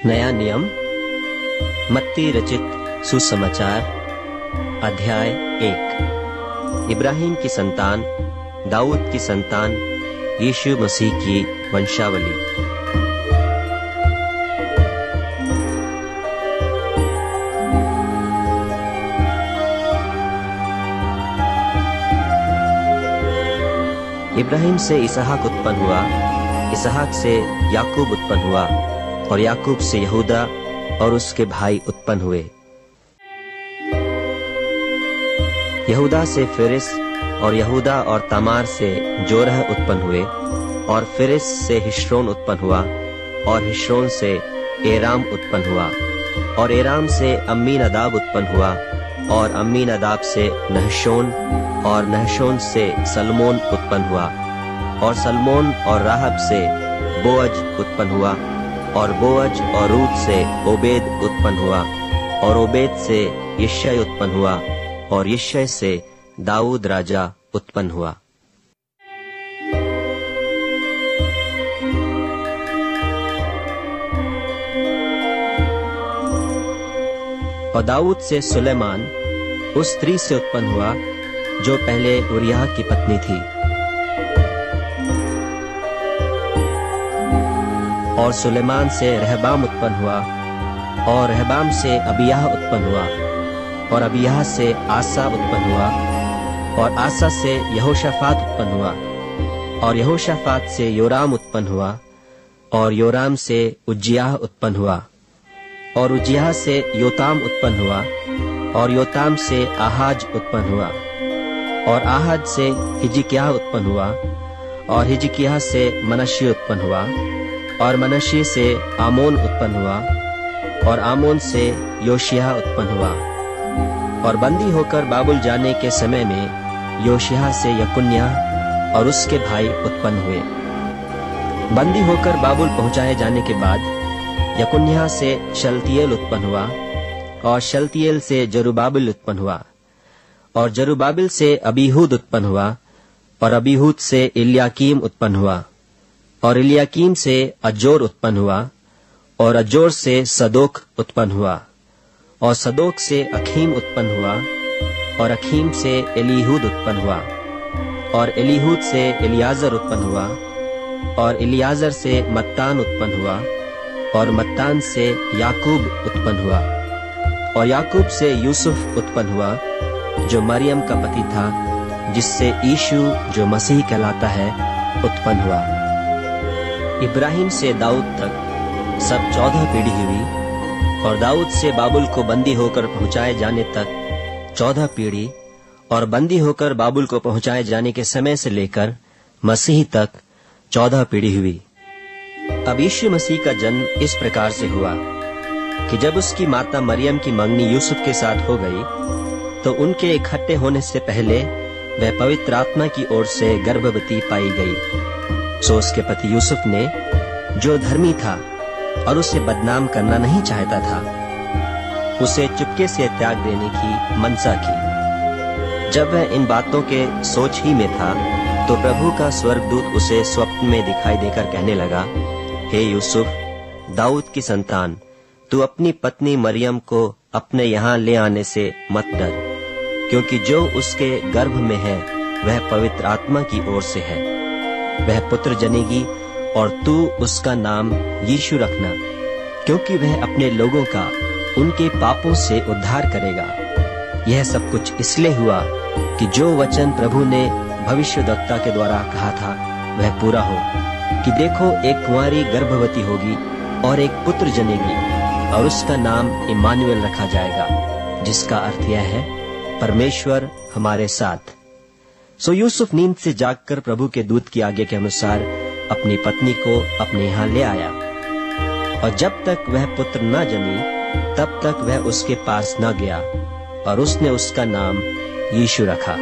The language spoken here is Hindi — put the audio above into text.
नया नियम, मत्ती रचित सुसमाचार, अध्याय 1। इब्राहिम की संतान, दाऊद की संतान, यीशु मसीह की वंशावली। इब्राहिम से इसहाक उत्पन्न हुआ, इसहाक से याकूब उत्पन्न हुआ और याकूब से यहूदा और उसके भाई उत्पन्न हुए। यहूदा से फिरिस और यहूदा और तामार से जोरह उत्पन्न हुए और फिरिस से हिश्रोन उत्पन्न हुआ और हिश्रोन से एराम उत्पन्न हुआ और एराम से अम्मीनादाब उत्पन्न हुआ और अम्मीनादाब से नहशोन और नहशोन से सलमोन उत्पन्न हुआ और सलमोन और राहब से बोअज उत्पन्न हुआ और बोअज और रूत से ओबेद उत्पन्न हुआ और ओबेद से यिशै उत्पन्न हुआ और यिशै से दाऊद राजा उत्पन्न हुआ। और दाऊद से सुलेमान उस स्त्री से उत्पन्न हुआ जो पहले उरिय्याह की पत्नी थी। और सुलेमान से रहबाम उत्पन्न हुआ और रहबाम से अबिय्याह उत्पन्न हुआ और अबिय्याह से आसा उत्पन्न हुआ और आसा से यहोशाफात उत्पन्न हुआ और यहोशाफात से योराम उत्पन्न हुआ और योराम से उज्जियाह उत्पन्न हुआ और उज्जियाह से योताम उत्पन्न हुआ और योताम से आहाज उत्पन्न हुआ और आहाज से हिजकिय्याह उत्पन्न हुआ और हिजकिय्याह से मनश्शे उत्पन्न हुआ और मनश्शे से आमोन उत्पन्न हुआ और आमोन से योशिय्याह उत्पन्न हुआ। और बंदी होकर बाबुल जाने के समय में योशिय्याह से यकुन्याह और उसके भाई उत्पन्न हुए। बंदी होकर बाबुल पहुंचाए जाने के बाद यकुन्याह से शलतियेल उत्पन्न हुआ और शलतियेल से जरुब्बाबिल उत्पन्न हुआ और जरुब्बाबिल से अबीहूद उत्पन्न हुआ और अबीहूद से इल्याकीम उत्पन्न हुआ और इल्याकीम से अजोर उत्पन्न हुआ और अजोर से सदोक उत्पन्न हुआ और सदोक से अखीम उत्पन्न हुआ और अखीम से एलीहूद उत्पन्न हुआ और एलीहूद से एलियाजर उत्पन्न हुआ और एलियाजर से मत्तान उत्पन्न हुआ और मत्तान से याकूब उत्पन्न हुआ और याकूब से यूसुफ उत्पन्न हुआ जो मरियम का पति था, जिससे यीशु जो मसीह कहलाता है उत्पन्न हुआ। इब्राहिम से दाऊद तक सब 14 पीढ़ी हुई और दाऊद से बाबुल को बंदी होकर पहुंचाए जाने तक 14 पीढ़ी और बंदी होकर बाबुल को पहुंचाए जाने के समय से लेकर मसीह तक 14 पीढ़ी हुई। अब यीशु मसीह का जन्म इस प्रकार से हुआ कि जब उसकी माता मरियम की मंगनी यूसुफ के साथ हो गई तो उनके इकट्ठे होने से पहले वह पवित्र आत्मा की ओर से गर्भवती पाई गई। सो उसके पति यूसुफ ने, जो धर्मी था और उसे बदनाम करना नहीं चाहता था, उसे चुपके से त्याग देने की मनसा की। जब वह इन बातों के सोच ही में था तो प्रभु का स्वर्गदूत उसे स्वप्न में दिखाई देकर कहने लगा, हे यूसुफ, दाऊद की संतान, तू अपनी पत्नी मरियम को अपने यहाँ ले आने से मत डर, क्योंकि जो उसके गर्भ में है वह पवित्र आत्मा की ओर से है। वह पुत्र जनेगी और तू उसका नाम यीशु रखना, क्योंकि वह अपने लोगों का उनके पापों से उद्धार करेगा। यह सब कुछ इसलिए हुआ कि जो वचन प्रभु ने भविष्यद्वक्ता के द्वारा कहा था वह पूरा हो, कि देखो, एक कुंवारी गर्भवती होगी और एक पुत्र जनेगी और उसका नाम इम्मानुएल रखा जाएगा, जिसका अर्थ यह है, परमेश्वर हमारे साथ। सो यूसुफ नींद से जागकर प्रभु के दूत की आज्ञा के अनुसार अपनी पत्नी को अपने यहाँ ले आया और जब तक वह पुत्र न जनी तब तक वह उसके पास न गया और उसने उसका नाम यीशु रखा।